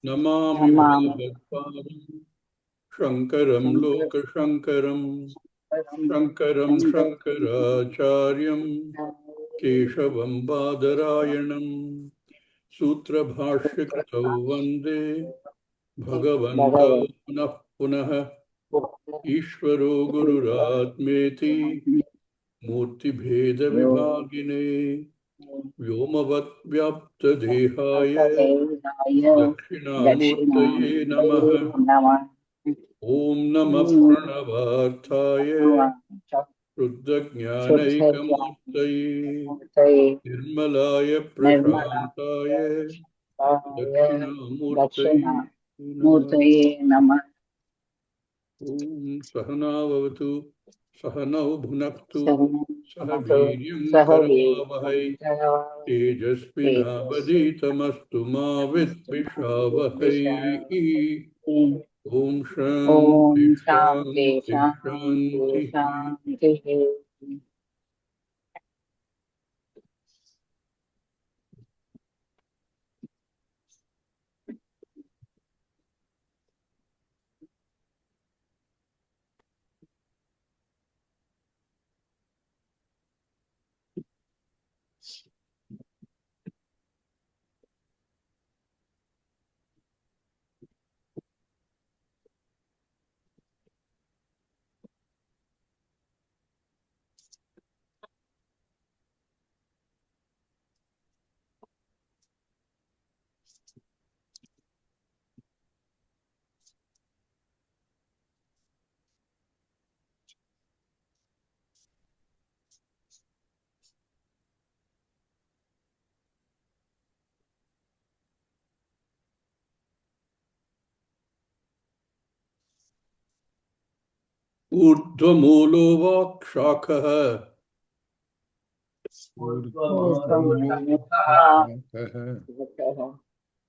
Namami Bhagavad Shankaram Lokashankaram Shankaram Shankaracharyam Keshavam Badarayanam Sutra Bhashyakritau Vande Bhagavantau Punah Punah Ishvaro Gururatmeti Murti Bheda Vibhagine Vyomavat Vyapta Dehaya Dakshinamurtaye Namaha Om Namah Pranavaarthaya Rudrajnanaikamurtaye Nirmalaya Prashantaya Dakshinamurtaye Namaha Om Sahana Vavatu Sahanau Bhunaktu Sahaviryam Karavavahai Tejasvinabaditamastu ma vidvishavahai Om Shanti Shanti Shanti. Urdhvamulo vakshakah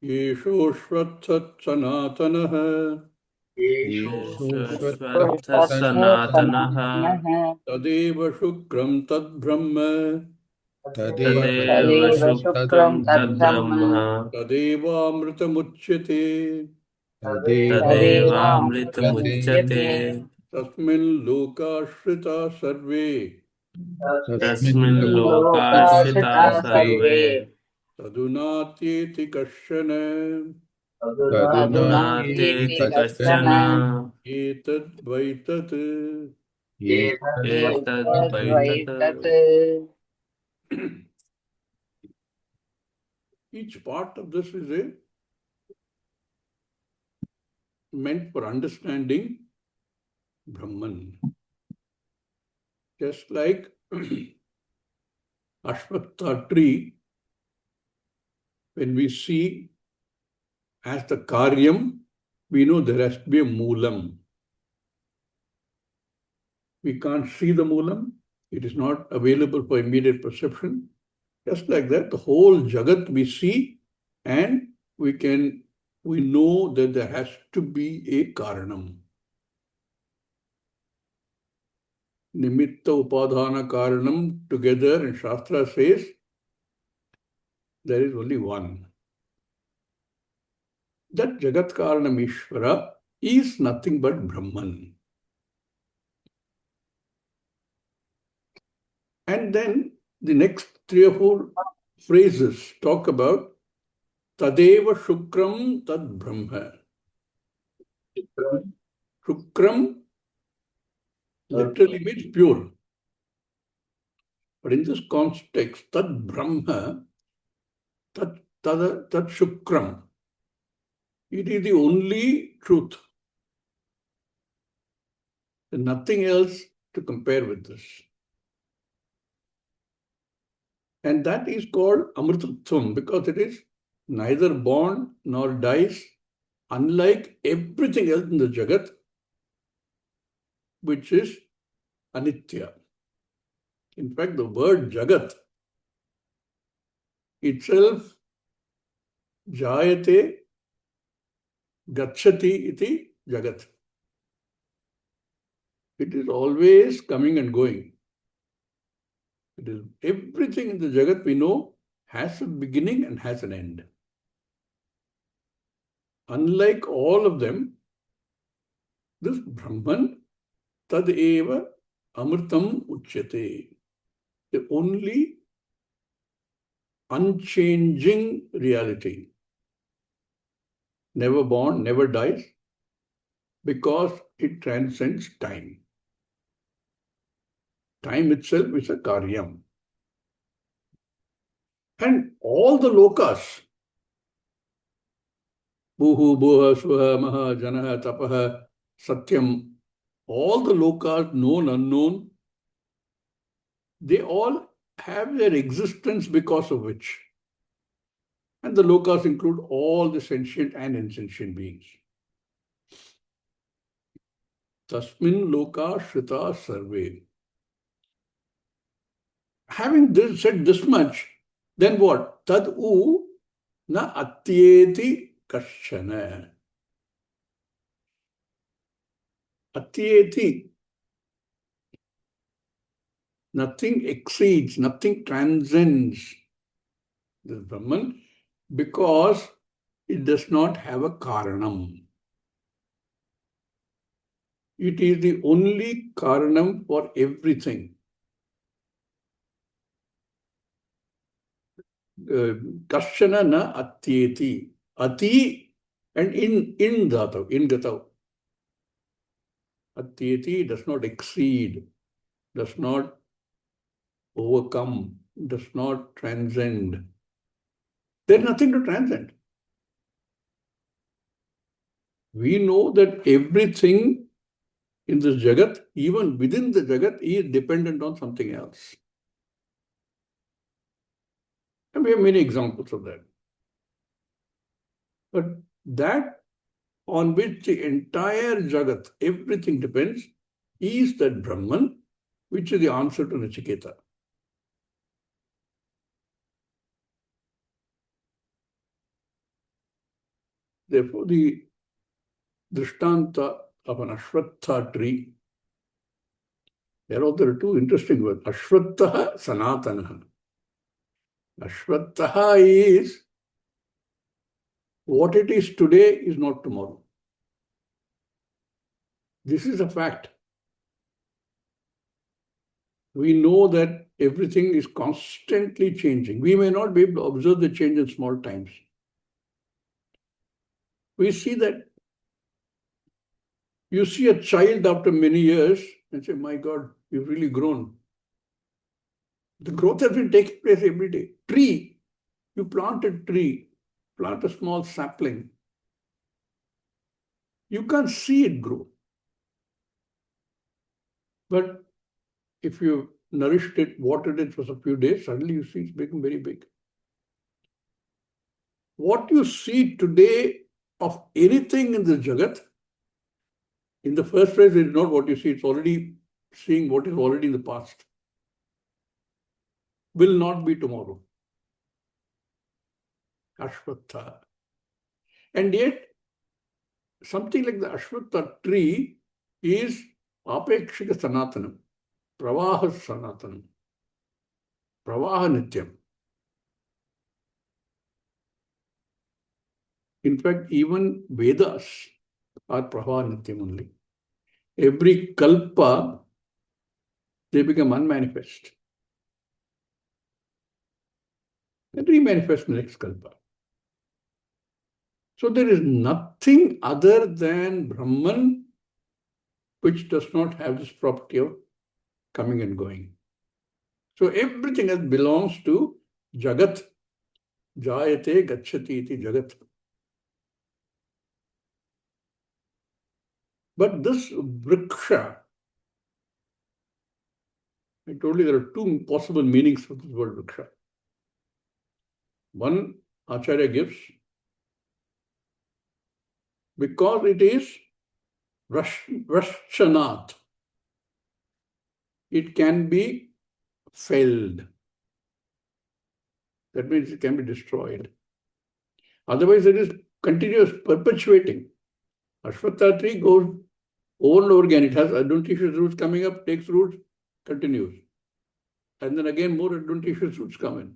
Yeshoshvatsat Sanatanah ईश्वरः सनातनः Tadeva Shukram Tad Brahma तदेव शुक्रं तद्ब्रह्म Tadeva Amritamuchyate तदेवामृतमुच्यते Tasmin Lokashrita Sarve तस्मिन् लोकाश्रिताः सर्वे Tadunatyeti Kashana तदुनातेति कश्चन Etad Vaitat. एतद्वैतत् Each part of this is meant for understanding Brahman. Just like Ashwatha tree, when we see as the Karyam, we know there has to be a Moolam. We can't see the Moolam. It is not available for immediate perception. Just like that, the whole Jagat we see and we know that there has to be a Karanam. Nimitta Upadhana Karanam together, and Shastra says there is only one. That Jagat Karanam Ishvara is nothing but Brahman. And then the next 3 or 4 phrases talk about Tadeva Shukram Tad Brahma. Shukram literally means pure. But in this context, Tad Brahma, Tad Shukram, it is the only truth. There's nothing else to compare with this. And that is called Amritattvam because it is neither born nor dies, unlike everything else in the Jagat, which is Anitya. In fact, the word Jagat itself, Jayate, Gachati iti Jagat. It is always coming and going. It is everything in the Jagat we know has a beginning and has an end. unlike all of them, this Brahman, tad eva amritam uchyate. The only unchanging reality. Never born, never dies, because it transcends time. Time itself is a karyam. And all the lokas, Bhuhu, Bhuha, Swaha, Maha, Janaha, Tapaha, Satyam, all the lokas, known, unknown, they all have their existence because of which. And the lokas include all the sentient and insentient beings. Tasmin loka shrita sarve. Having said this much, then what? Tad u na atyeti kashana. Atyeti. Nothing exceeds, nothing transcends this Brahman because it does not have a karanam. It is the only karanam for everything. Kashana na atyeti. Ati and in dhatav, in gatav. Atyeti does not exceed, does not overcome, does not transcend. There is nothing to transcend. We know that everything in this Jagat, even within the Jagat, is dependent on something else. And we have many examples of that. But that on which the entire Jagat, everything depends, is that Brahman, which is the answer to Nachiketa. Therefore, the Drishtanta of an Ashwatha tree, there are two interesting words. Ashwatha, Sanatana. Ashwatha is what it is today is not tomorrow. This is a fact. We know that everything is constantly changing. We may not be able to observe the change in small times. We see that you see a child after many years and say, my God, you've really grown. The growth has been taking place every day. Tree, you plant a tree, plant a small sapling. You can't see it grow. But if you nourished it, watered it for a few days, suddenly you see it's become very big. What you see today of anything in the Jagat, in the first place, it is not what you see, it's already seeing what is already in the past. Will not be tomorrow. Ashwatha. And yet, something like the Ashwatha tree is apekshika sanatanam, pravaha sanatanam, pravaha nityam. In fact, even Vedas are pravaha nityam only. Every kalpa, they become unmanifest. And remanifest next kalpa. So there is nothing other than Brahman which does not have this property of coming and going. So everything else belongs to Jagat. Jayate gacchati iti Jagat. But this vriksha, I told you there are two possible meanings for this word vriksha. One, Acharya gives, because it is Vrashchanat. It can be felled. That means it can be destroyed. Otherwise, it is continuous, perpetuating. Ashwatha tree goes over and over again. It has adventitious roots coming up, takes roots, continues. And then again, more adventitious roots come in.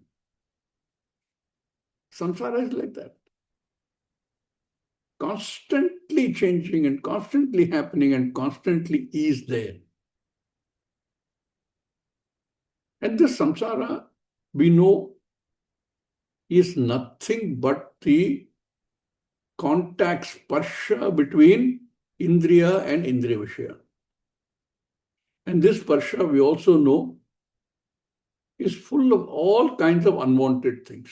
Samsara is like that. constantly changing and constantly happening and constantly is there. And this samsara, we know, is nothing but the contact sparsha between indriya and indriya vishaya. And this sparsha, we also know, is full of all kinds of unwanted things.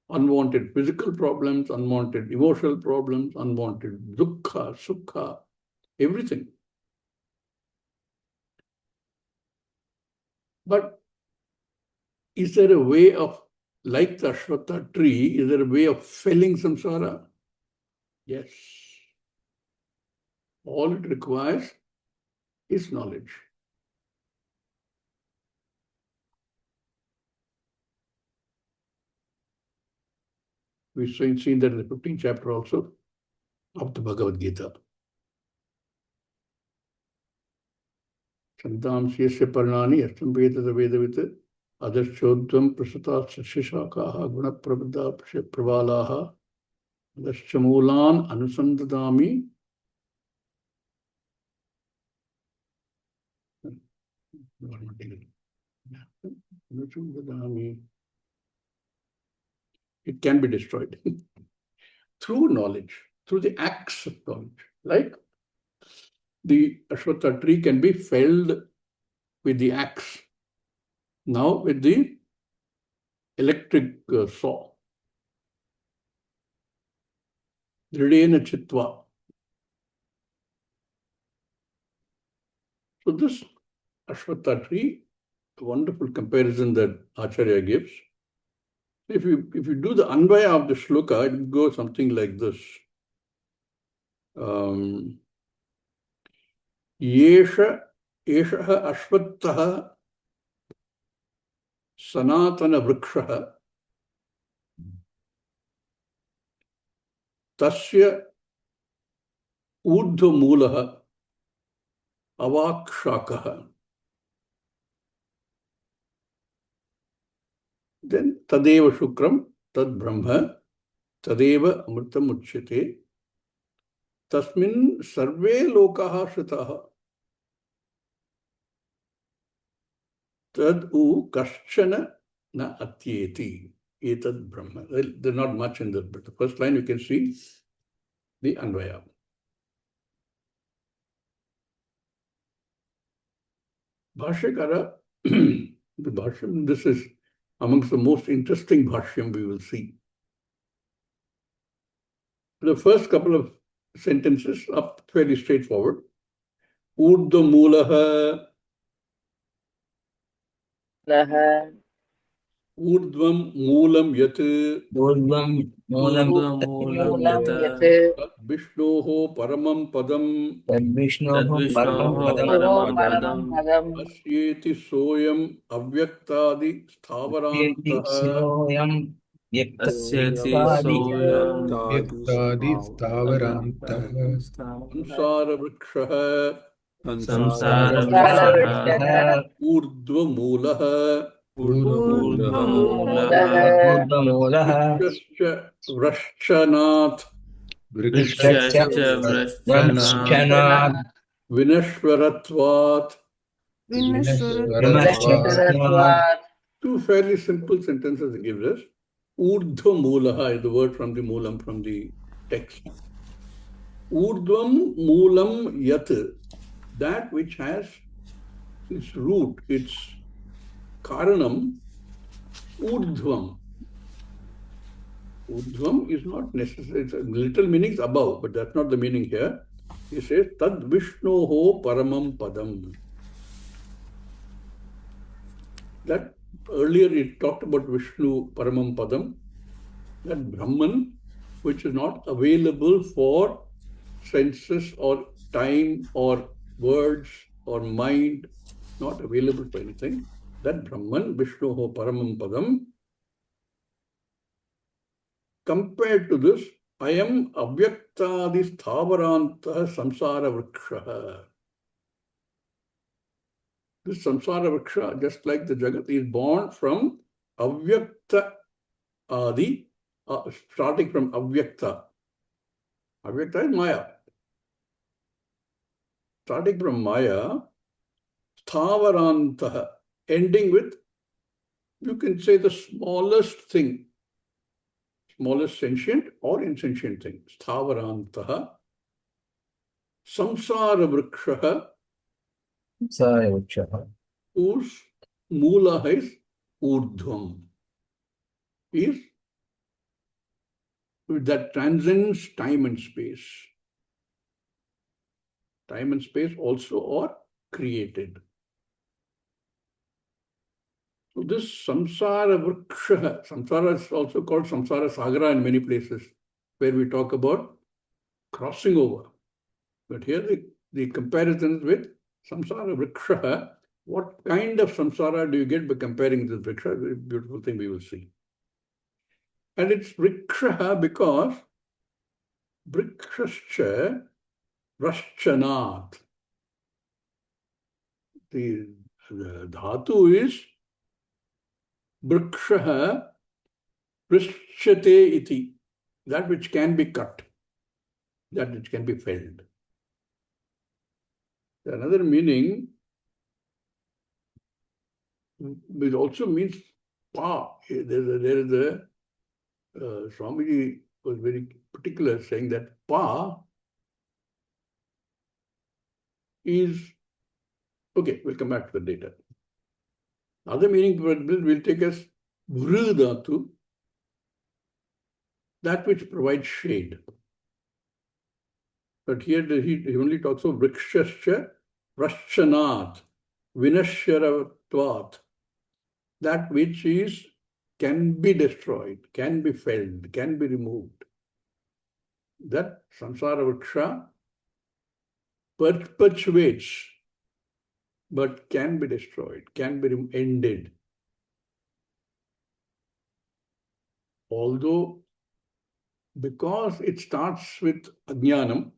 Unwanted physical problems, unwanted emotional problems, unwanted dukkha, sukha, everything. But is there a way of, like the Ashwatha tree, is there a way of felling samsara? Yes. All it requires is knowledge. We've seen that in the 15th chapter also of the Bhagavad Gita. Chandamsi yasya parnani yastam vedada vedavit adaschodvam prasata sashishakaha gunaprabdha pravalaha adaschamulan anusandadami. It can be destroyed through knowledge, through the acts of knowledge. Like the Ashwatha tree can be felled with the axe. Now with the electric saw. Dridena chitva. So this Ashwatha tree, a wonderful comparison that Acharya gives. If you do the Anvaya of the shloka, it goes something like this. Yesha Ashwattaha Sanatana Vrikshaha Tasya Urdhva Mulaha Avakshakaha. Then Tadeva Shukram Tad Brahma Tadeva Amritam Uchyate Tasmin Sarve Lokaha Shritaha Tad U Kaschana Na Atyeti Etad Brahma. Well, there's not much in that, but the first line you can see the Anvaya. Bhashyakara, the Bhashyam, this is amongst the most interesting Bhashyam we will see. The first couple of sentences are fairly straightforward. Urdhva Mulaha Urdhvam Moolam Yat Urdhvam Moolam yata Vishnoho Paramam Padam Vishnoho Tadvishnoho Paramam paramam padam Asyeti Soyam Avyaktadi Sthavarantah Soyam asyati Yaktaadi soyam Yaktadi Sthavarantah Samsara Vrikshaha samsara Samsara vrikshaha Urdhva Mulaha urdhvamulaha Urdhvamulaha Vrikshascha Vrashchanath vrikshascha vrashchanath Vrishchanaad Vinashwaratvat. Vinashwaratvat Two fairly simple sentences it gives us. Urdhva Mulaha is the word from the Moolam, from the text. Urdhvam Moolam Yat, that which has its root, its Karanam, Urdhvam. Urdhvam is not necessary, it's a literal meaning is above, but that's not the meaning here. He says, Tad Vishnoho Paramam Padam. That earlier it talked about Vishnu Paramam Padam, that Brahman, which is not available for senses or time or words or mind, not available for anything. That Brahman, Vishnoho Paramam Padam, compared to this, I am Avyaktadi Sthavaranta Samsara Vrikshaha. This Samsara Vriksha, just like the Jagat, is born from Avyakta Adi, starting from Avyakta. Avyakta is Maya. Starting from Maya, Sthavarantah, ending with, you can say, the smallest thing, smallest sentient or insentient thing. Sthavarantah, Samsara Vrikshaha, Sayavukshaha. whose Mula is Urdhvam, is that transcends time and space. Time and space also are created. So this samsara vriksha, samsara is also called samsara sagara in many places, where we talk about crossing over. But here the comparison is with samsara vriksha. What kind of samsara do you get by comparing this vriksha? Very beautiful thing we will see. And it's vriksha because vrikshascha raschanat. The dhatu is vriksha prishyate iti, that which can be cut, that which can be felled. Another meaning, it also means pa. There is a Swamiji was very particular saying that pa is, okay, we'll come back to the data. Other meaning will take us vrudatu, that which provides shade. But here he only talks of vrikshascha raschanat, vinashyaravatvat, that which is can be destroyed, can be felled, can be removed. That samsara vriksha perpetuates, but can be destroyed, can be ended. Although, because it starts with ajnanam,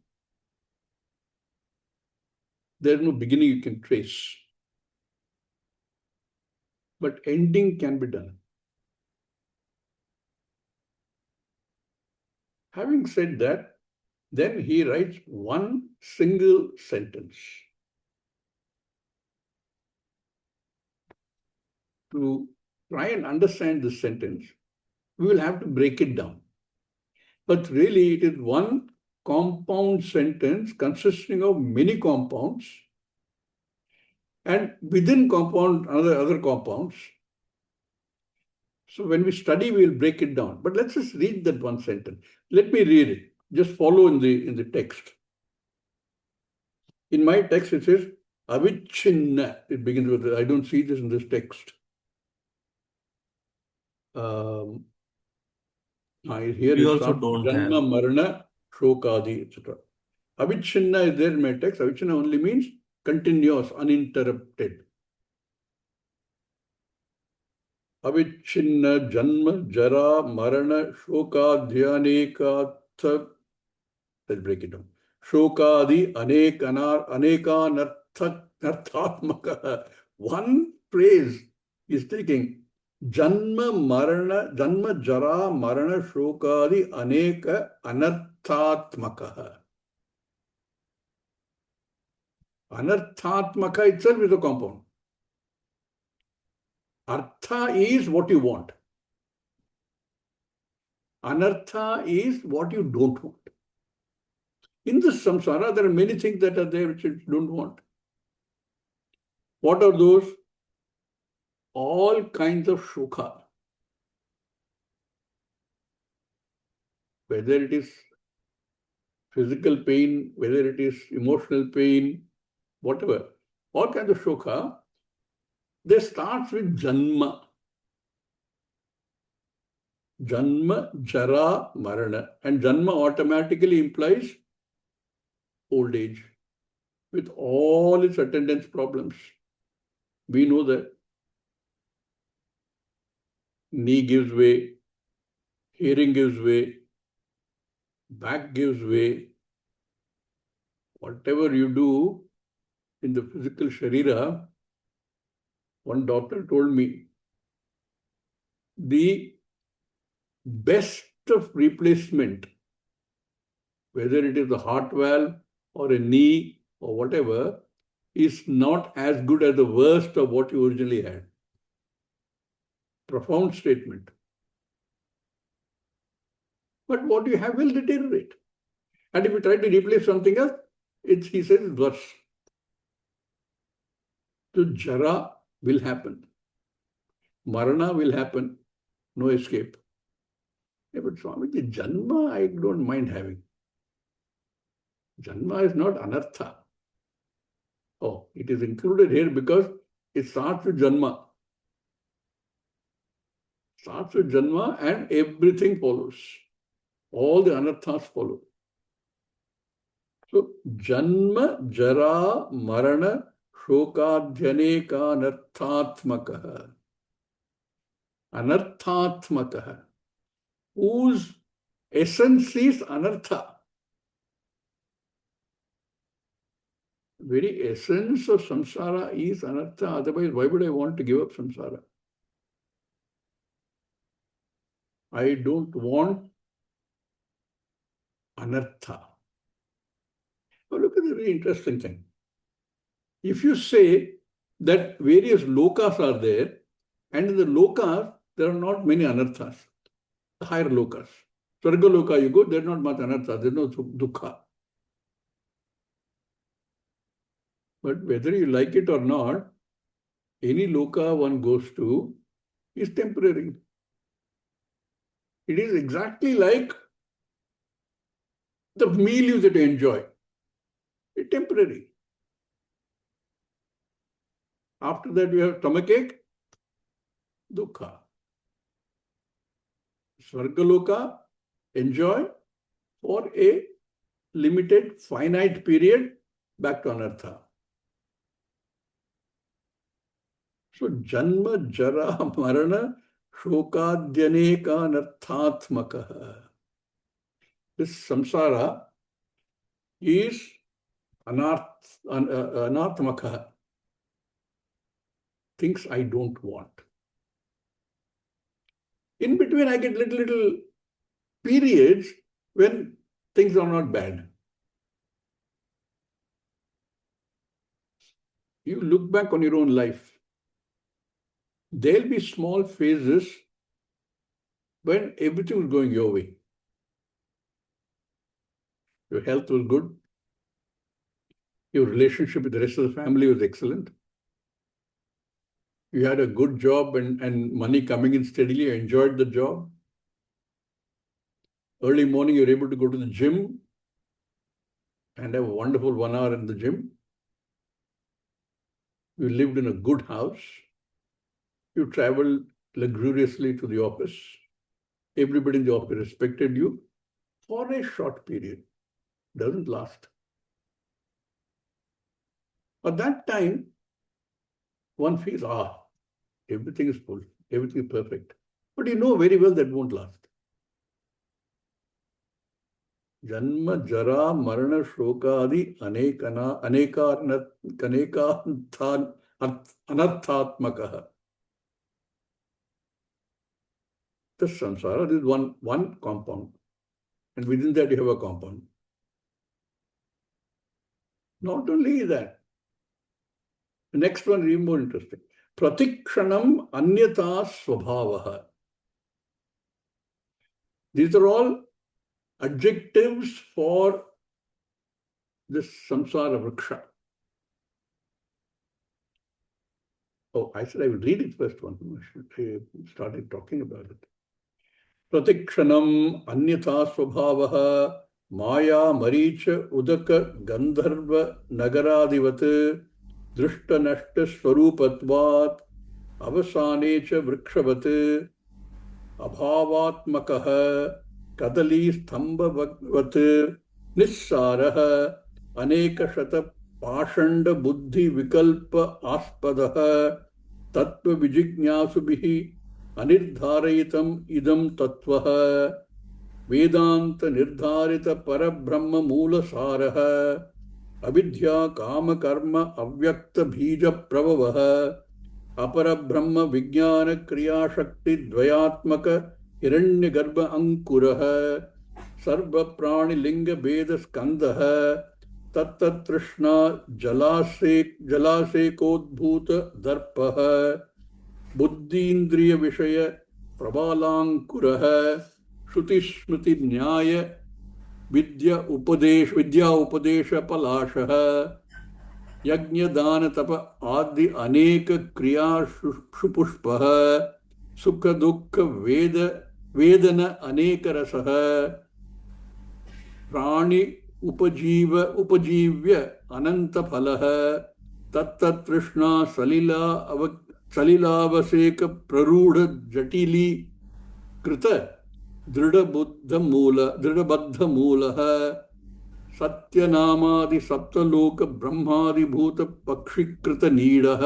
there's no beginning you can trace. But ending can be done. Having said that, then he writes one single sentence. To try and understand this sentence, we will have to break it down. But really, it is one compound sentence consisting of many compounds, and within compound, other compounds. So when we study, we will break it down. But let's just read that one sentence. Let me read it. Just follow in the text. In my text, it says, avichinna. It begins with, I don't see this in this text. Here We it also starts, don't have. Janma, Marana, Shokadi, etc. Avichinna is there in my text. Avichinna only means continuous, uninterrupted. Avichinna, Janma, Jara, Marana, Shokadhyanekatha. Let's break it down. Shokadi, Anekanarthatmaka. One phrase is taking Janma, Marana, Janma, Jara, Marana, Shokadi, Aneka, Anarthatmaka. Anarthatmaka itself is a compound. Artha is what you want. Anartha is what you don't want. In this samsara, there are many things that are there which you don't want. What are those? All kinds of shokha. Whether it is physical pain, whether it is emotional pain, whatever, all kinds of shokha, they start with janma. Janma, jara, marana. And janma automatically implies old age with all its attendance problems. We know that. Knee gives way, hearing gives way, back gives way. Whatever you do in the physical sharira, one doctor told me, the best of replacement whether it is the heart valve or a knee or whatever, is not as good as the worst of what you originally had. Profound statement. But what you have will deteriorate. And if you try to replace something else, he says it's worse. So jara will happen. Marana will happen. No escape. Yeah, but Swamiji, Janma I don't mind having. Janma is not anartha. Oh, it is included here because it starts with Janma. Starts with Janma and everything follows. All the anarthas follow. So, Janma, Jara, Marana, Shokadhyaneka anarthatmakaha. Anarthatmakaha. Whose essence is anartha. Very essence of samsara is anartha. Otherwise, why would I want to give up samsara? I don't want anartha. But look at the very interesting thing. If you say that various lokas are there, and in the lokas, there are not many anarthas, the higher lokas. Swarga loka you go, there's not much anartha, there's no dukkha. But whether you like it or not, any loka one goes to is temporary. It is exactly like the meal you that you enjoy. It's temporary. After that, you have stomachache, dukkha. Swargaloka, enjoy for a limited, finite period, back to anartha. So, janma, jara, marana, shokadhyaneka anarthatmakaha. This samsara is anarthamakaha. Things I don't want. In between, I get little periods when things are not bad. You look back on your own life. There'll be small phases when everything was going your way. Your health was good. Your relationship with the rest of the family was excellent. You had a good job and money coming in steadily. You enjoyed the job. Early morning, you're able to go to the gym and have a wonderful 1 hour in the gym. You lived in a good house. You traveled luxuriously to the office. Everybody in the office respected you for a short period. Doesn't last. At that time, one feels, everything is full, everything is perfect. But you know very well that won't last. Janma, jara, marana, shokadi, anarthatmakaha. The samsara is one compound. And within that you have a compound. Not only that, the next one is even more interesting. Pratikshanam anyata swabhavaha. These are all adjectives for this samsara vriksha. Oh, I said I will read it first one. I should have started talking about it. Pratikshanam anyata swabhavaha maya maricha udaka gandharva nagaradivat drishta nashta swarupatvat avasane cha vrikshavat abhavatmakaha kadali stambhavat nissaraha anekashata pashanda buddhi vikalpa aspadaha tattva vijignyasubhihi anirdharayitam idam tattvaha vedanta nirdharita parabrahma moola saraha avidya kama karma avyakta bija pravavaha अपरब्रह्म विज्ञान क्रिया शक्ति द्वयात्मक हिरण्यगर्भ अंकुरः Sarva prani linga beda skandaha tattat trishna jalasekodbhuta darpaha buddhindriya vishaya prabalankuraha shruti smriti nyaya vidya upadesha palashaha yajna dana tapa adi aneka kriya shupushpaha sukha dukkha vedana aneka rasaha prani upajivya ananta phalaha tattatrishna salilavaseka prarudha jatili krita दृढ़बद्ध मूलः सत्यनामादि सप्तलोक ब्रह्मादि भूत पक्षीकृत नीडः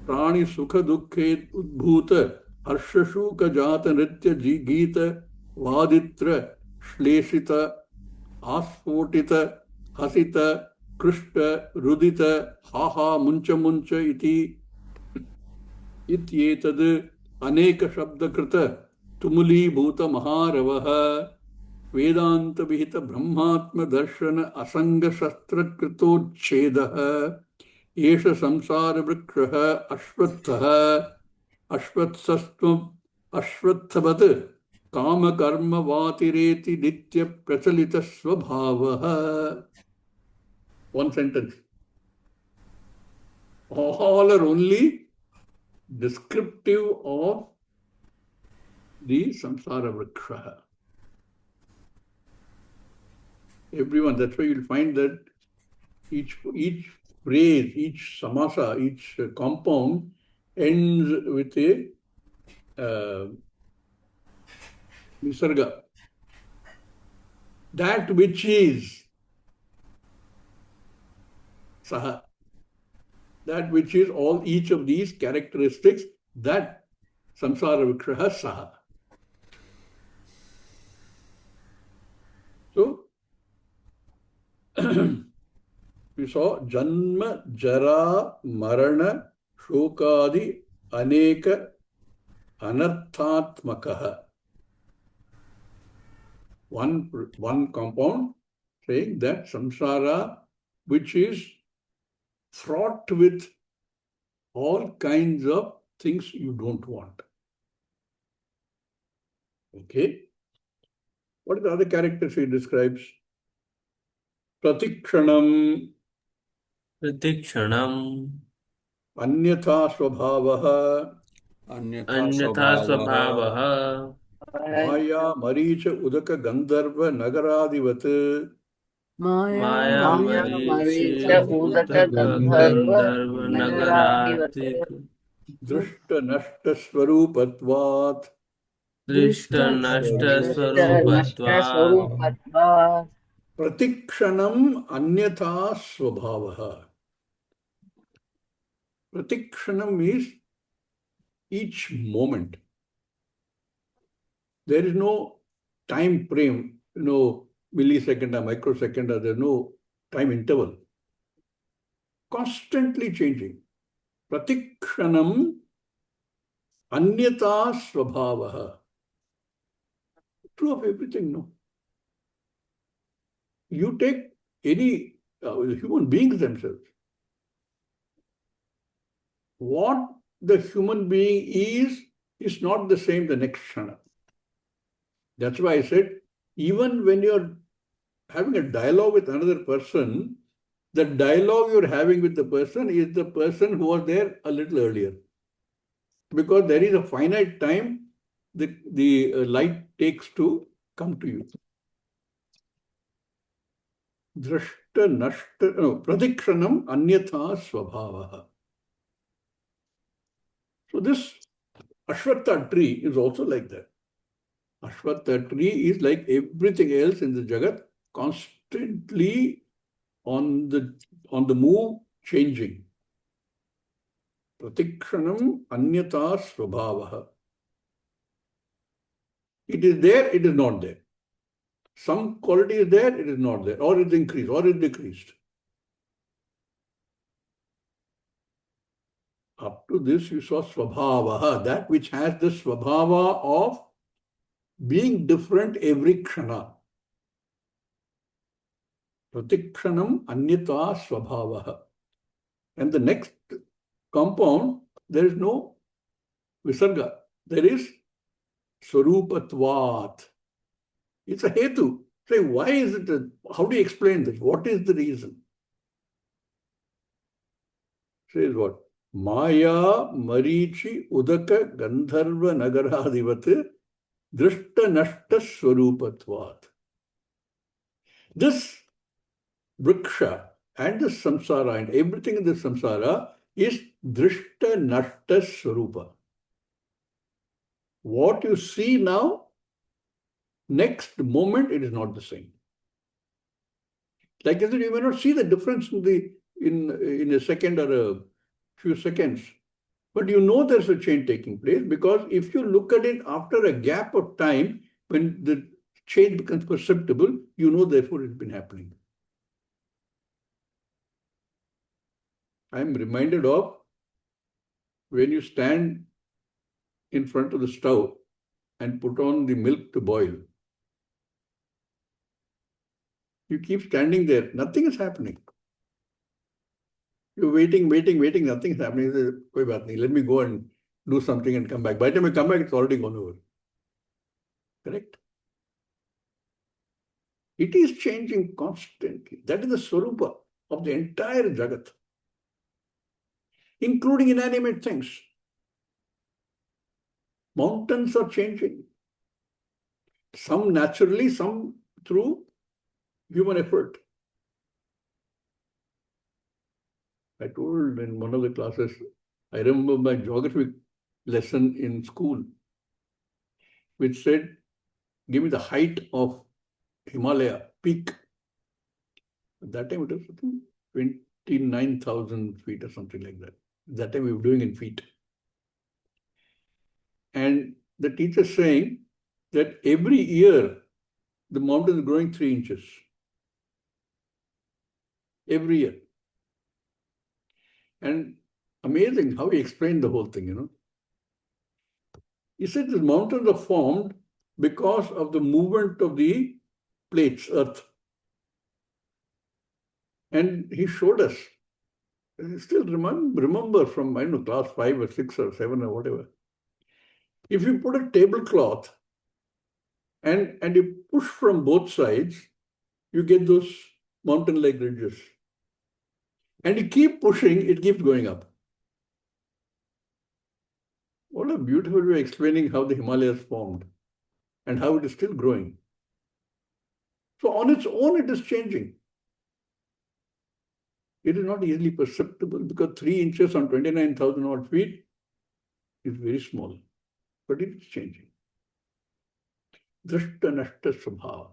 प्राणि सुख दुखे उद्भूत हर्ष शोक जात नृत्य गीत वादित्र श्लेषित आस्फोटित हसित कृष्ट रुदित हाहा मुंच मुंच इति इत्येतद् अनेक शब्दकृत तुमुलीभूत महारवः वेदांत विहित ब्रह्मात्म दर्शन असंग शस्त्र कृतोच्छेदः एष संसार वृक्षः अश्वत्थः अश्वत्थवत् काम कर्म वातिरेति नित्य प्रचलित स्वभावः. One sentence. All are only descriptive of the samsara vriksha. Everyone, that's why you'll find that each phrase, each samasa, each compound ends with a visarga. That which is saha. That which is all each of these characteristics, that samsara vriksha saha. So, we saw Janma, Jara, Marana, Shokadi, Aneka, Anarthatmakaha. One compound saying that samsara, which is fraught with all kinds of things you don't want. Okay? What are the other characters he describes? Pratikshanam, Pratikshanam, Anyatha Swabhavaha, Anyatha Swabhavaha, Maya Maricha Udaka Gandharva Nagaradivat, Maya Maya Marichi Udaka Gandharva Nagaratik, Drishta Nashta Swarupatvat, Drishta Nashta Swarupatva, Pratikshanam Anyatha Swabhavaha. Pratikshanam is each moment. There is no time frame, millisecond or microsecond, or there's no time interval. Constantly changing. Pratikshanam anyata svabhavaha. True of everything, no? You take any human beings themselves. What the human being is not the same the next shana. That's why I said, even when you're having a dialogue with another person, the dialogue you're having with the person is the person who was there a little earlier. Because there is a finite time the light takes to come to you. Drashta nashta, pradikshanam anyatha swabhavaha. So this Ashwatha tree is also like that. Ashwatha tree is like everything else in the Jagat, constantly on the move, changing. Pratikshanam anyata svabhavaha. It is there, it is not there. Some quality is there, it is not there, or it is increased, or it is decreased. Up to this, you saw svabhavaha, that which has the svabhava of being different every kshana. Pratikshanam anyata svabhavaha. And the next compound, there is no visarga. There is swarupatvat. It's a hetu. Say, why is it? How do you explain this? What is the reason? Says what? Maya marichi udaka gandharva nagaradivat drishta nashta swarupatvat. This vriksha and the samsara and everything in the samsara is drishta nashta swarupa. What you see now, next moment it is not the same. Like I said, you may not see the difference in a second or a few seconds, but you know there's a change taking place, because if you look at it after a gap of time, when the change becomes perceptible, you know therefore it's been happening. I'm reminded of when you stand in front of the stove and put on the milk to boil. You keep standing there, nothing is happening. You're waiting, nothing is happening. You say, let me go and do something and come back. By the time you come back, it's already gone over. Correct? It is changing constantly. That is the swarupa of the entire Jagat, including inanimate things. Mountains are changing. Some naturally, some through human effort. I told in one of the classes, I remember my geography lesson in school, which said, give me the height of Himalaya peak. At that time it was 29,000 feet or something like that. That time we were doing in feet. And the teacher saying that every year the mountain is growing 3 inches. Every year. And amazing how he explained the whole thing, you know. He said the mountains are formed because of the movement of the plates, earth. And he showed us. I still remember from, I don't know, class 5 or 6 or 7 or whatever. If you put a tablecloth and you push from both sides, you get those mountain-like ridges. And you keep pushing, it keeps going up. What a beautiful way of explaining how the Himalayas formed and how it is still growing. So on its own, it is changing. It is not easily perceptible because 3 inches on 29,000 odd feet is very small, but it is changing. Drishta nashta svabhava.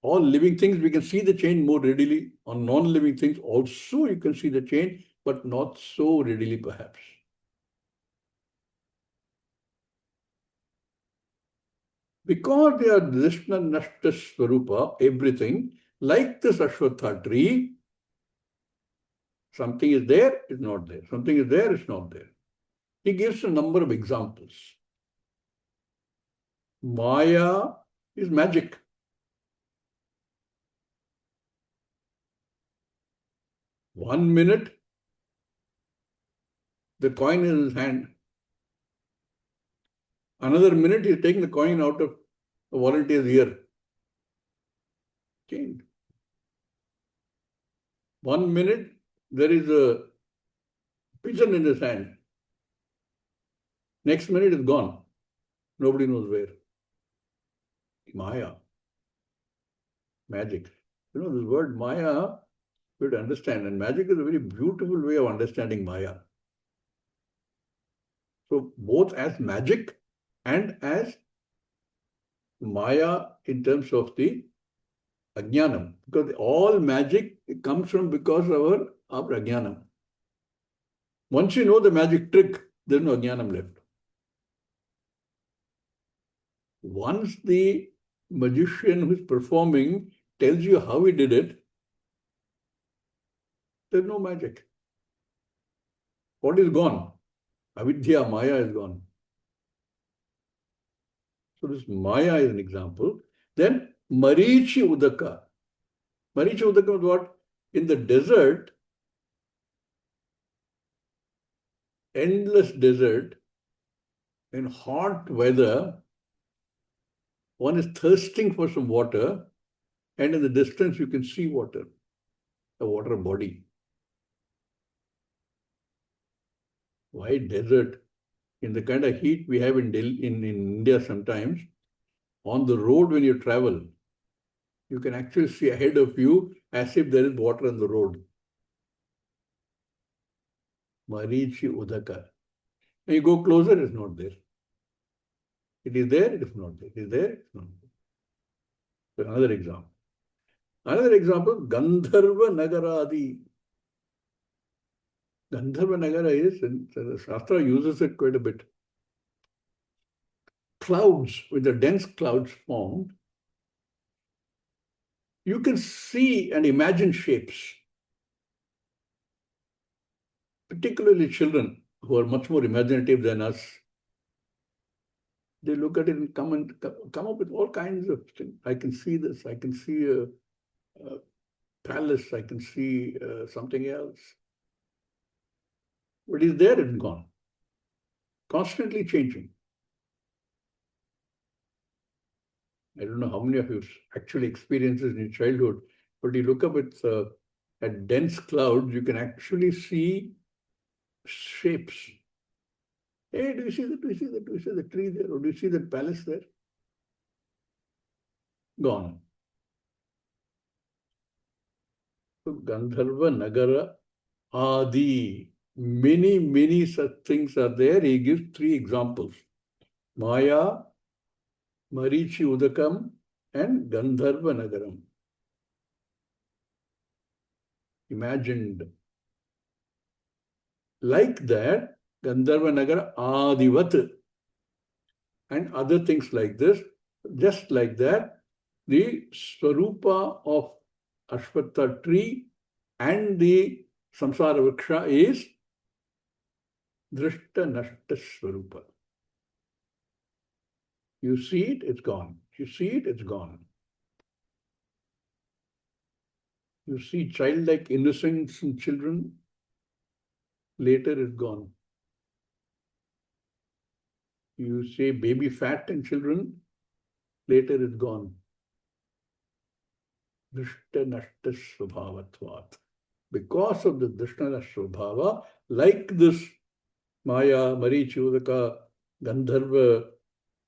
All living things, we can see the change more readily. On non-living things also you can see the change, but not so readily perhaps. Because they are drishta nashta swarupa, everything, like this Ashwatha tree, something is there, it's not there. Something is there, it's not there. He gives a number of examples. Maya is magic. One minute, the coin is in his hand. Another minute, he's taking the coin out of a volunteer's ear. Changed. 1 minute, there is a pigeon in his hand. Next minute, it's gone. Nobody knows where. Maya. Magic. You know, this word Maya, we have to understand. And magic is a very beautiful way of understanding Maya. So, both as magic and as Maya in terms of the Ajnanam. Because all magic comes from because of our Ajnanam. Once you know the magic trick, there is no Ajnanam left. Once the magician who is performing tells you how he did it, there's no magic. What is gone? Avidya, Maya is gone. So this Maya is an example. Then Marichi Udaka. Marichi Udaka is what? In the desert, endless desert, in hot weather, one is thirsting for some water, and in the distance you can see water, a water body. Why desert? In the kind of heat we have in Delhi, in India sometimes, on the road when you travel, you can actually see ahead of you as if there is water on the road. Marichi Udaka. And you go closer, it's not there. It is there, it is not there. It is there, it's not there. So another example. Another example, Gandharva Nagaradi. Gandharva Nagara is, and the Shastra uses it quite a bit. Clouds, with the dense clouds formed, you can see and imagine shapes. Particularly children who are much more imaginative than us. They look at it and come up with all kinds of things. I can see this. I can see a palace. I can see something else. What is there and gone. Constantly changing. I don't know how many of you actually experienced this in your childhood, but you look up at dense clouds, you can actually see shapes. Hey, do you see that? Do you see that? Do you see the tree there? Or do you see that palace there? Gone. So Gandharva Nagara Adi. Many such things are there. He gives 3 examples. Maya, Marichi Udakam, and Gandharva Nagaram. Imagined. Like that, Gandharva Nagara Adivat, and other things like this. Just like that, the Swarupa of Ashwatha tree and the Samsara Vriksha is Drishta Nashta Swarupa. You see it, it's gone. You see it, it's gone. You see childlike innocence in children, later it's gone. You say baby fat in children, later it's gone. Drishta Nashta Svabhavatvat. Because of the Drishta Nashta Svabhava, like this Maya, Marichi Udaka, Gandharva,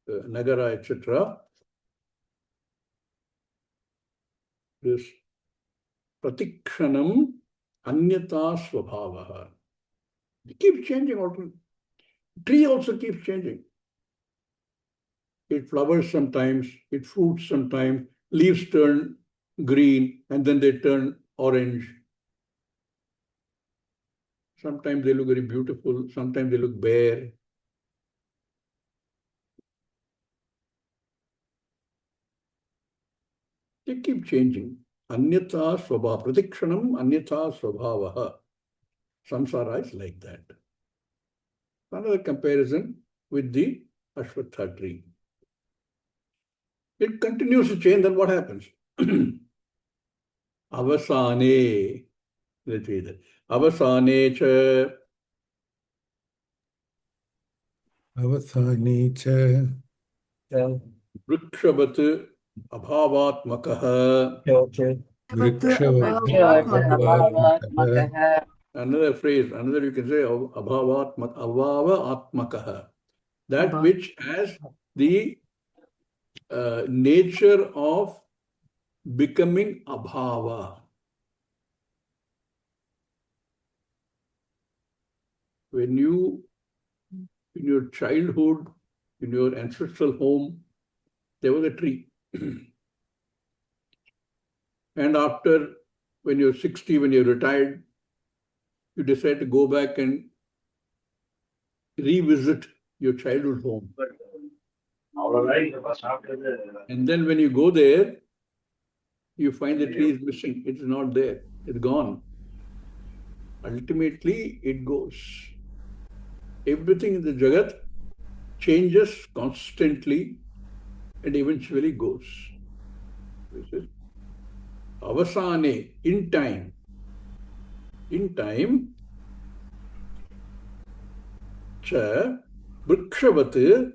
Nagara, etc., this Pratikshanam Anyata Svabhavaha. It keeps changing. Tree also keeps changing. It flowers sometimes, it fruits sometimes, leaves turn green and then they turn orange. Sometimes they look very beautiful, sometimes they look bare. They keep changing. Anyata Swabhava. Pratikshanam Anyata Swabhavaha. Samsara is like that. Another comparison with the Ashwatha tree. It continues to change, then what happens? Avasane. Let's read that. Avasane cha. Avasane cha. Vrikshavat abhavatmakaha. Vrikshavat. Another phrase, another you can say abhava that which has the nature of becoming abhava. When you, in your childhood, in your ancestral home, there was a tree. And after, when you're 60, when you're retired, you decide to go back and revisit your childhood home. And then when you go there, you find the tree is missing. It's not there. It's gone. Ultimately, it goes. Everything in the Jagat changes constantly. and eventually goes. This is avasane, in time. In time, cha vrikshavat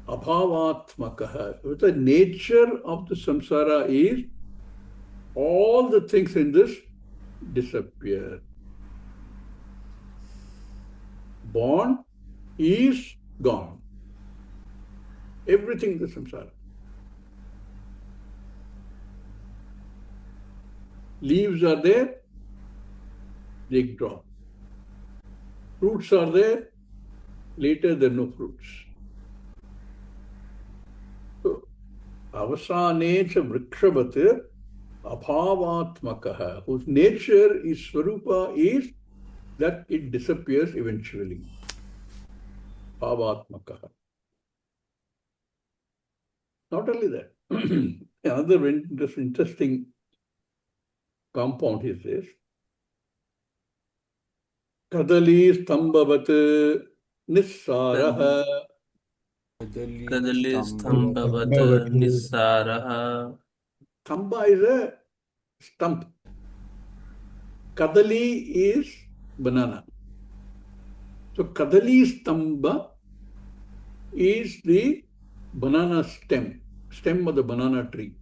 abhavatmakaha. The nature of the samsara is all the things in this disappear. Born is gone. Everything in the samsara. Leaves are there, they drop. Fruits are there, later there are no fruits. So, avasane cha vrikshavat abhavatmakaha, whose nature is swarupa, is that it disappears eventually. Bhavatmakaha. Not only that, another interesting compound is this. Kadali stambhavat nissaraha. Kadali stambhavat nissaraha. Stamba is a stump. Kadali is banana. So Kadali stamba is the banana stem of the banana tree.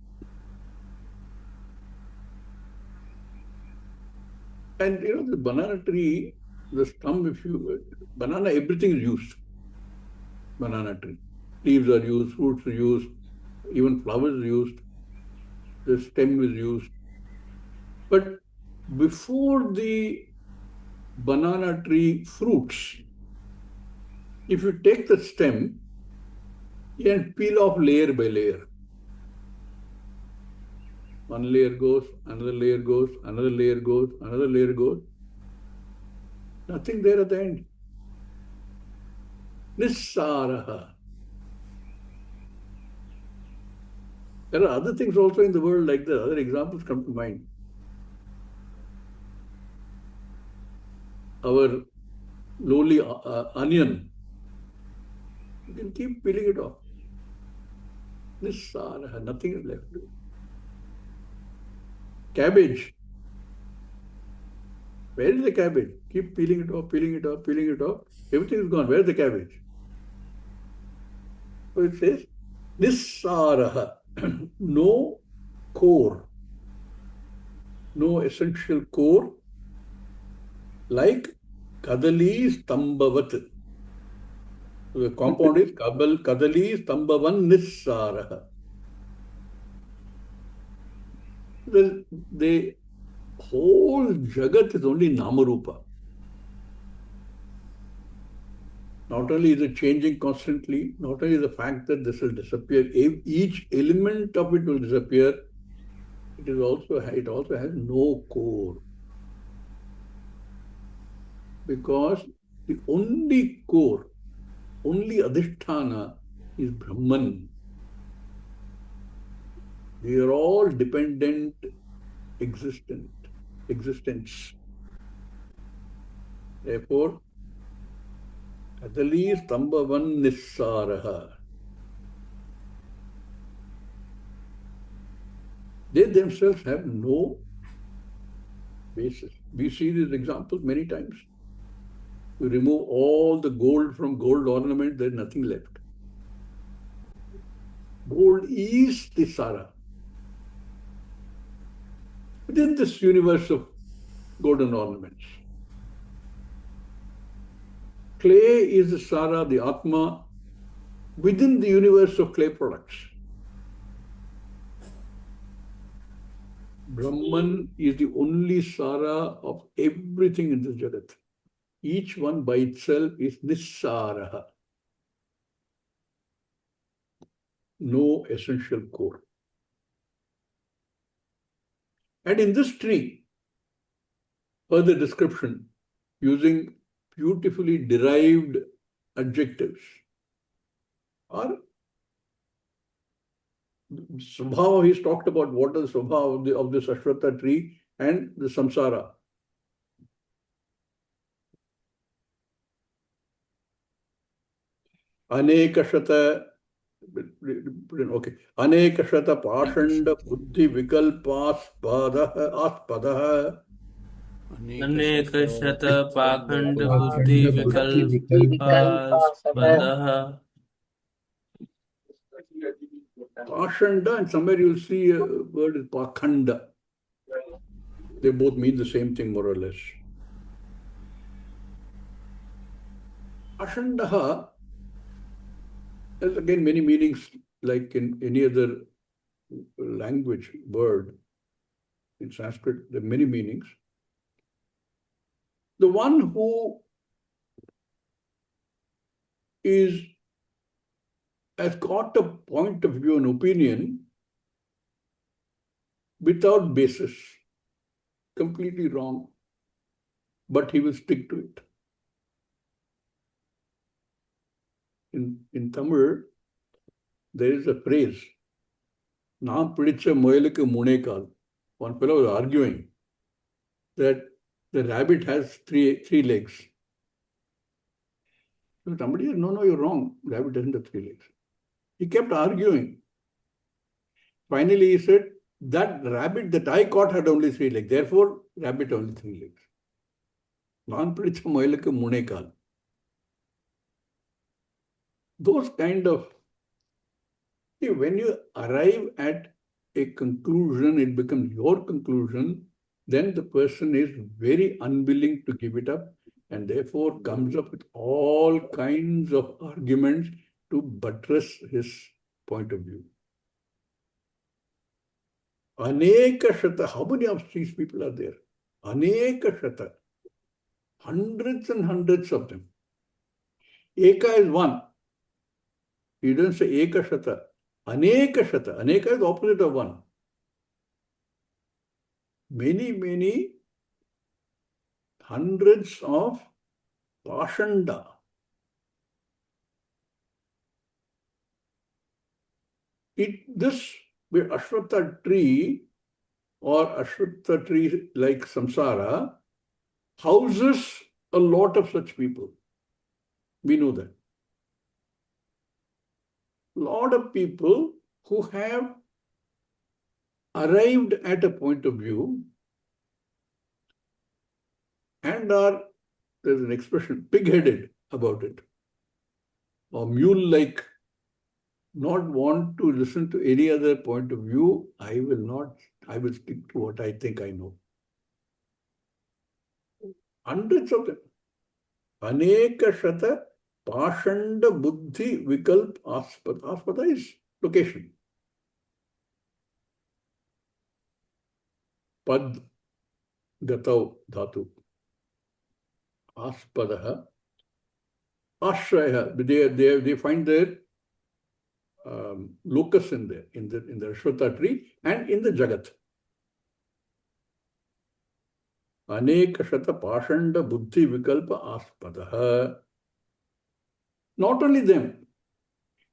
And you know, the banana tree, the stump, banana, everything is used. Banana tree. Leaves are used, fruits are used, even flowers are used, the stem is used. But before the banana tree fruits, if you take the stem, you can peel off layer by layer. One layer goes, another layer goes, another layer goes, another layer goes. Nothing there at the end. Nissaraha. There are other things also in the world like that. Other examples come to mind. Our lowly onion, you can keep peeling it off. Nissaraha, nothing is left. Cabbage. Where is the cabbage? Keep peeling it off, peeling it off, peeling it off. Everything is gone. Where is the cabbage? So it says, Nissaraha. No core. No essential core. Like Kadali Stambhavat. So the compound is Kadali Stambhavan Nissaraha. The whole Jagat is only Namarupa. Not only is it changing constantly, not only the fact that this will disappear, each element of it will disappear, it also has no core. Because the only core, only Adhisthana is Brahman. They are all dependent existence. Therefore, Kadali Stambhavan Nissaraha. They themselves have no basis. We see these examples many times. You remove all the gold from gold ornament, there's nothing left. Gold is the Sara. Within this universe of golden ornaments, clay is the Sara, the Atma, within the universe of clay products. Brahman is the only Sara of everything in this Jagat. Each one by itself is Nissaraha. No essential core. And in this tree, further description using beautifully derived adjectives are Subhava. He's talked about what is Subhava of this Ashwatha tree and the samsara. Anekashata Okay. Anekashata Pashanda Buddhi Vikalpaspadah. अनेक शत पाखंड बुद्धि पाखंड बुद्धि विकल्पास्पदः विकल्पास्पदः Pashanda, and somewhere you'll see a word is Pakhanda. They both mean the same thing, more or less. Pashandaha has again many meanings, like in any other language word. In Sanskrit, there are many meanings. The one who has got a point of view, an opinion, without basis, completely wrong, but he will stick to it. In Tamil, there is a phrase, "Naam pidicha moyalukku munekal." One fellow was arguing that the rabbit has three legs. So somebody said, no, you're wrong. Rabbit doesn't have 3 legs. He kept arguing. Finally, he said, that rabbit that I caught had only 3 legs. Therefore, rabbit only 3 legs. Naan pidicha moyalukku munekal. Those kind of, see, when you arrive at a conclusion, it becomes your conclusion, then the person is very unwilling to give it up and therefore comes up with all kinds of arguments to buttress his point of view. Aneka shata, how many of these people are there? Aneka shata, hundreds and hundreds of them. Eka is one. You don't say eka shata. Aneka shata. Aneka is the opposite of one. Many hundreds of pashanda. This Ashwatha tree or Ashwatha tree like samsara houses a lot of such people. We know that. A lot of people who have arrived at a point of view and are, there's an expression, pig-headed about it, or mule-like, not want to listen to any other point of view. I will stick to what I think I know. Hundreds of them. Aneka shata pashanda buddhi vikalp aspada. Aspada is location. Pad gatau dhatu. Aspadaha. Ashraya. They find their locus in there, in the Ashwatha tree and in the Jagat. Aneka shata pashanda buddhi vikalpa aspadaha. Not only them.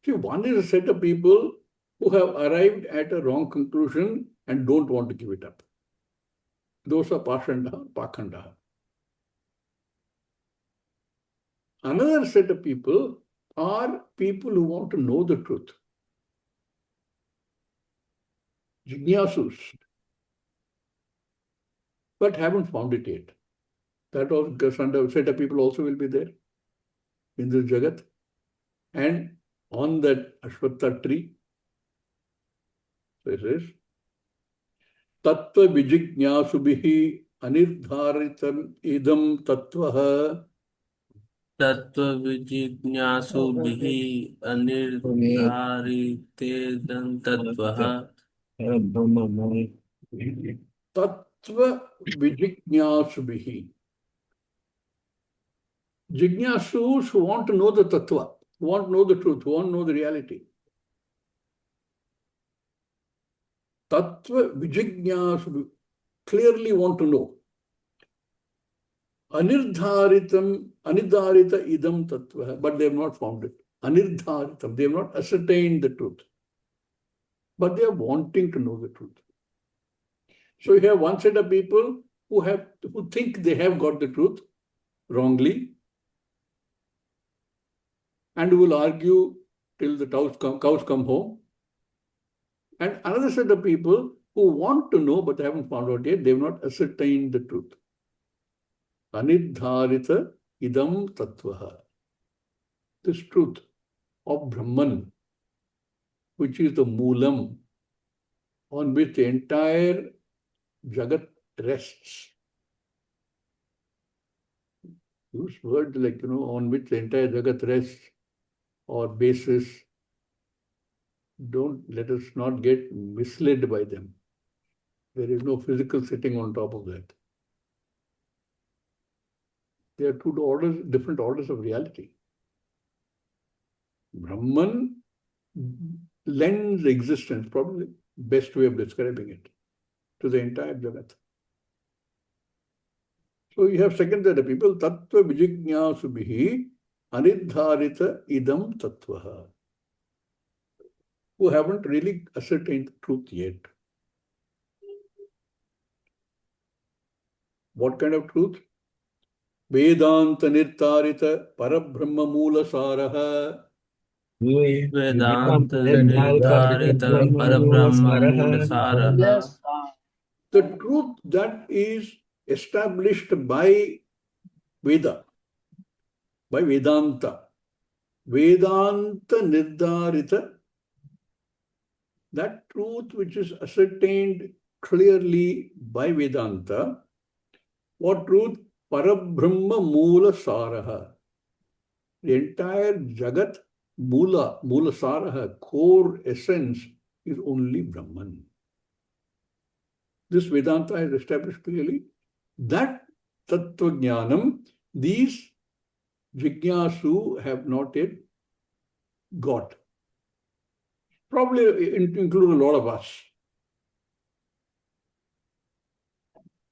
See, one is a set of people who have arrived at a wrong conclusion and don't want to give it up. Those are pashanda, pakhanda. Another set of people are people who want to know the truth. Jignasus, but haven't found it yet. That also set of people also will be there in this Jagat. And on that Ashwatha tree, so it says, Tattva Vijignyasubihi Anirdharitam Idam Tattvaha. तत्व विजिज्ञासुभिः अनिर्धारितेदं तत्त्वः Tattva Vijignyasubihi. Jignasus who want to know the tattva, who want to know the truth, who want to know the reality. Tattva Vijignyasubihi, clearly want to know. Anirdharitam, Anidharita idam tattva, but they have not found it. Anirdharitam, they have not ascertained the truth. But they are wanting to know the truth. So you have one set of people who think they have got the truth wrongly and who will argue till the cows come home. And another set of people who want to know but they haven't found out yet, they have not ascertained the truth. Anidharita idam tattvaha. This truth of Brahman, which is the moolam, on which the entire Jagat rests. Use words like, on which the entire Jagat rests or basis. Don't let us not get misled by them. There is no physical sitting on top of that. There are different orders of reality. Brahman lends existence, probably best way of describing it, to the entire Jagat. So you have second set of people, tattva vijignyasubhihi anidharita idam tattvaha, who haven't really ascertained the truth yet. What kind of truth? Vedanta nirtarita parabrahma moola saraha. Vedanta nirdarita parabrahma moolasaraha. The truth that is established by Veda, by Vedanta. Vedanta nirdarita, that truth which is ascertained clearly by Vedanta. What truth? Parabrahma moola saraha. The entire Jagat moola saraha, core essence, is only Brahman. This Vedanta is established clearly. That Tattva Jnanam, these Jignasu have not yet got. Probably include a lot of us.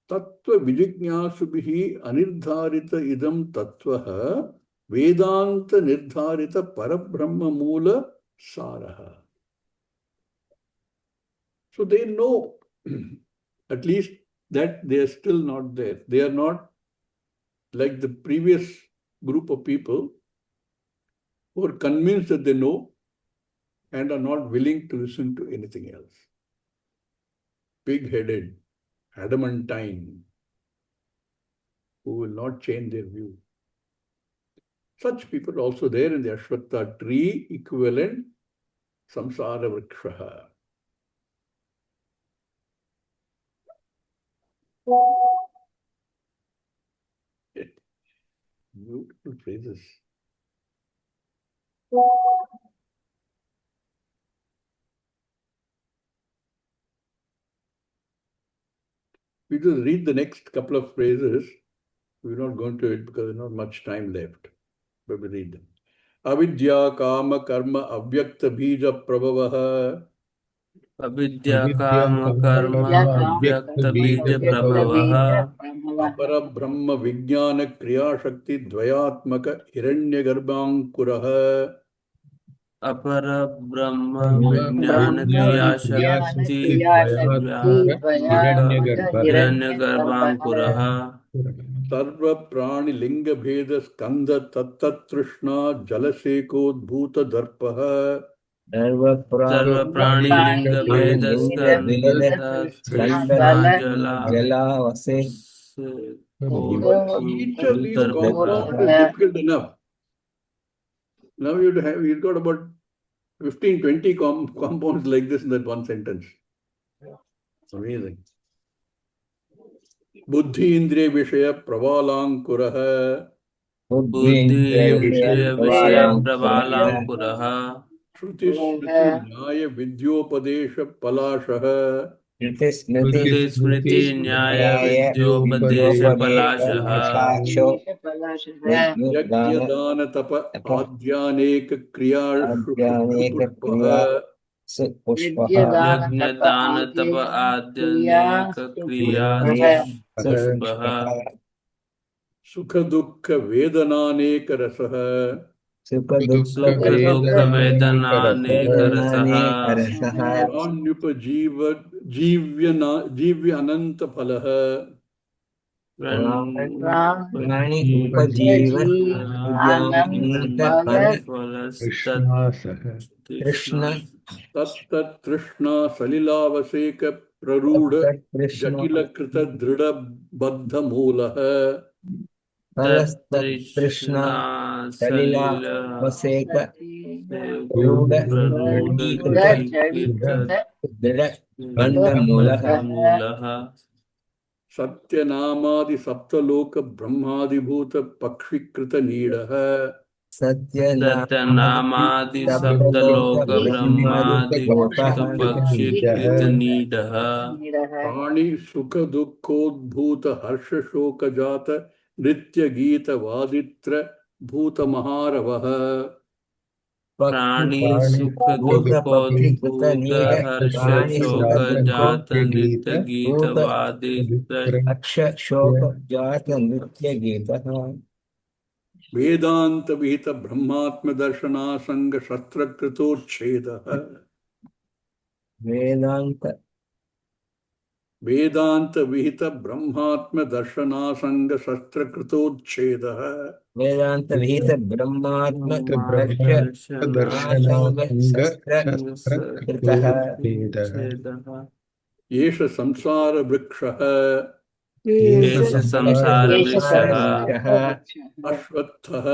Tattva Vijignyasubhihi Anirdharita idam Tattvaha Vedanta Nirdharita Parabrahma Moola Saraha. So they know at least that they are still not there. They are not like the previous group of people who are convinced that they know and are not willing to listen to anything else. Big-headed, adamantine, who will not change their view. Such people are also there in the Ashwatha tree equivalent Samsara Vrikshaha. Beautiful phrases. We just read the next couple of phrases. We're not going to it because there's not much time left. But we read them. Avidya kama karma avyakta bija prabhavaha. Avidya kama karma avyakta bija prabhavaha. Apara brahma vijnana kriya shakti dvayatmaka hiranya garbhankuraha. Apara Brahma Vijnana Kriya Shakti Vyatmaka Hiranyagarbhankuraha. Sarva prani linga bheda skandha tattatrishna jalasekodbhuta darpaha. Sarva Prani Linga Bheda Skandha Trishna Jala Each of these compounds is difficult enough. Now you've got about 15, 20 compounds like this in that one sentence. Amazing. Buddhi Indriya Vishaya Pravalankuraha. Buddhi Indriya Vishaya Prabalankuraha. Shruti Smriti Nyaya Vidyopadesha Palashaha. Shruti Smriti Nyaya Vidyopadesha Palashaha. Yajnadana Tapa Adhyaneka Kriya Pushpaha. Yajna Dana Tapa Adyaneka Kriya Pushpaha. Sukha Dukkha Vedananeka Rasaha. Sukha Dukkha Vedananeka Rasaha. Pranyupa Jivya Ananta Phalaha. प्राणी उपजीवनानं कृष्ण तत्तृष्णा सलिलावसेक प्ररूढ़ जटिल कृत दृढ़ बद्ध मूलः तृष्णा सलिला वसेक रूढ़ दृढ़ बंध मूलः सत्यनामादि सप्तलोक ब्रह्मादिभूत पक्षीकृत नीडः सत्यनामादि सप्तलोक ब्रह्मादिभूत पक्षीकृत नीडः प्राणी सुख दुखोद्भूत हर्ष शोक जात नृत्य गीत वादित्र भूत महारवः प्राणी सुख दुखोद्भूत हर्ष शोक जात नृत्य गीत वादित्र अक्ष शोक जात नृत्य गीतः वेदांत विहित ब्रह्मात्म दर्शनासंग शस्त्र कृतोच्छेदः वेदांत विहित ब्रह्मात्म दर्शनासंग शस्त्र कृतोच्छेदः वेदांत विहित ब्रह्मात्म दर्शनासंग येष संसार वृक्षः एष संसार वृक्षः अश्वत्थः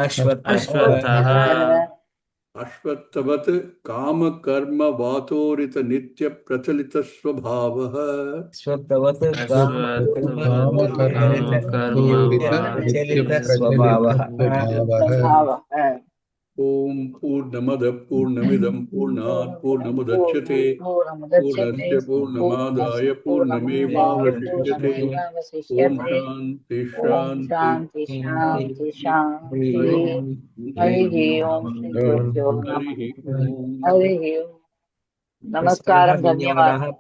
अश्वत्थः अश्वत्थवत् काम कर्म वातोरित नित्य प्रचलित स्वभावः अश्वत्थवत् काम कर्म प्रचलित स्वभावः ओम पूर्णमद पूर्णमिदं पूर्णात् पूर्णमुदच्यते पूर्णस्य पूर्णमादाय पूर्णमेवावशिष्यते ओम शांति शांति हरि ओम श्री गुरुभ्यो नमः हरि ओम हरि ओम नमस्कारं धन्यवादः।